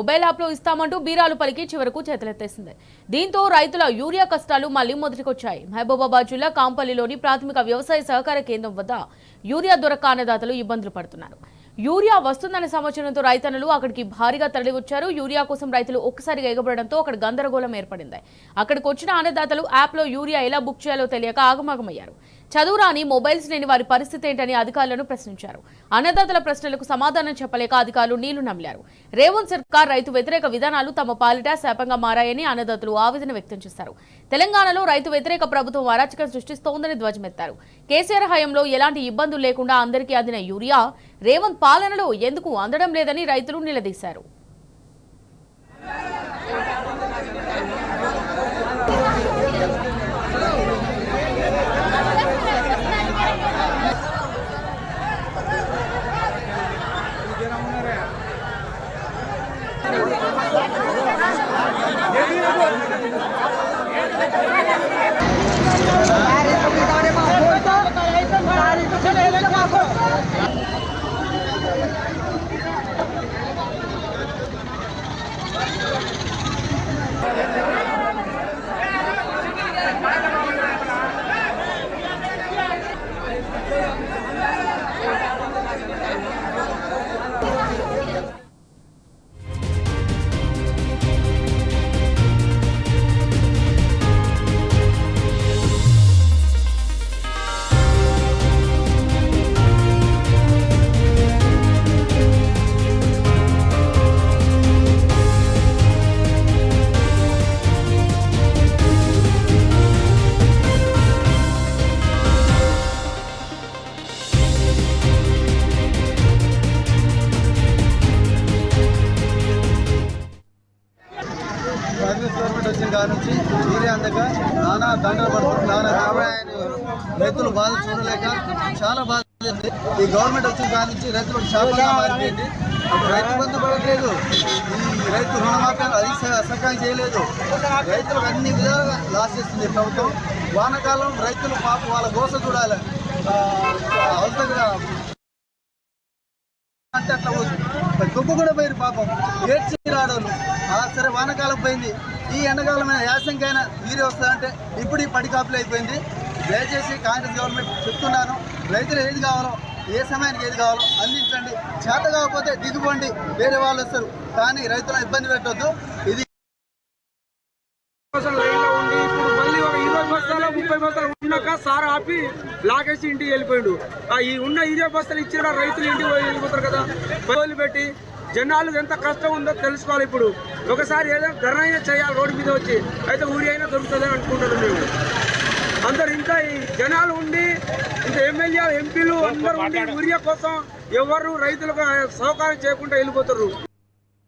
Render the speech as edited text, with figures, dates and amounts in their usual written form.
Mobile యాప్లో ఇస్తామంటూ బీరాలు పలికి చివరకు చేతులెత్తేసింది. దీంతో రైతుల యూరియా కష్టాలు మళ్లీ మొదటికొచ్చాయి. మహబూబాబాద్ జిల్లా కాంపల్లిలోని ప్రాథమిక వ్యవసాయ సహకార కేంద్రం వద్ద యూరియా దొరక్క అన్నదాతలు ఇబ్బందులు పడుతున్నారు. యూరియా వస్తుందనే సమాచారంతో రైతన్నలు అక్కడికి భారీగా తరలివచ్చారు. యూరియా కోసం రైతులు ఒక్కసారిగా ఎగబడడంతో అక్కడ గందరగోళం ఏర్పడింది. అక్కడికి వచ్చిన అన్నదాతలు యాప్లో యూరియా ఎలా బుక్ చేయాలో తెలియక ఆగమాగమయ్యారు. చదువురాని మొబైల్స్ లేని వారి పరిస్థితి ఏంటని అధికారులను ప్రశ్నించారు. అన్నదాతల ప్రశ్నలకు సమాధానం చెప్పలేక అధికారులు నీళ్లు నమిలారు. రేవంత్ సర్కార్ రైతు వ్యతిరేక విధానాలు తమ పాలిట శాపంగా మారాయని అన్నదాతలు ఆవేదన వ్యక్తం చేశారు. తెలంగాణలో రైతు వ్యతిరేక ప్రభుత్వం అరాచకం సృష్టిస్తోందని ధ్వజమెత్తారు. కేసీఆర్ హయాంలో ఎలాంటి ఇబ్బందులు లేకుండా అందరికీ అందిన యూరియా రేవంత్ పాలనలో ఎందుకు అందడం లేదని రైతులు నిలదీశారు. గవర్నమెంట్ వచ్చిన కాడ నుంచి యూరియా అందక నానా దండలు పడుతుంది. రైతులు బాధ చూడలేక చాలా బాధ. ఈ గవర్నమెంట్ వచ్చిన కాడ నుంచి రైతులకు శాపంగా మారిపోయింది. రైతు బంధు పడట్లేదు, ఈ రైతు రుణమాఫీ అది సకాలం చేయలేదు. రైతులకు అన్ని విధాలుగా లాస్ చేస్తుంది ప్రభుత్వం. వానాకాలం రైతులు పాప వాళ్ళ గోస చూడాలి. అవసరంగా అంటే అట్లా దుబ్బు కూడా పోయింది పాపం, ఏడ్చి రాడోళ్ళు. సరే వానకాలం పోయింది, ఈ ఎండాకాలమైన యాసంకైనా యూరియా వస్తుందంటే ఇప్పుడు ఈ పడికాపులు అయిపోయింది. దయచేసి కాంగ్రెస్ గవర్నమెంట్ చెప్తున్నాను, రైతులు ఏది కావాలో ఏ సమయానికి ఏది కావాలో అందించండి. చేత కాకపోతే దిగుబండి, వేరే వాళ్ళు వస్తారు, కానీ రైతులను ఇబ్బంది పెట్టొద్దు. ఇది ఇప్పుడు మళ్ళీ ఒక 20 బస్తాలు 30 బస్తాలు ఉన్నాక సార్ ఆపి లాగేసి ఇంటికి వెళ్ళిపోయాడు. ఈ ఉన్న 20 బస్తాలు ఇచ్చిన రైతులు ఇంటికి వెళ్ళిపోతారు కదా. వదిలిపెట్టి జనాలు ఎంత కష్టం ఉందో తెలుసుకోవాలి. ఇప్పుడు ఒకసారి ఏదైనా ధర అయినా చేయాలి రోడ్డు మీద వచ్చి, అయితే ఊరి అయినా దొరుకుతుందని అనుకుంటారు. మేము అందరు ఇంకా ఈ జనాలు ఉండి ఇంకా ఎమ్మెల్యే ఎంపీలు అందరూ ఉండి ఊరియా కోసం ఎవరు రైతులకు సహకారం చేయకుండా వెళ్ళిపోతారు.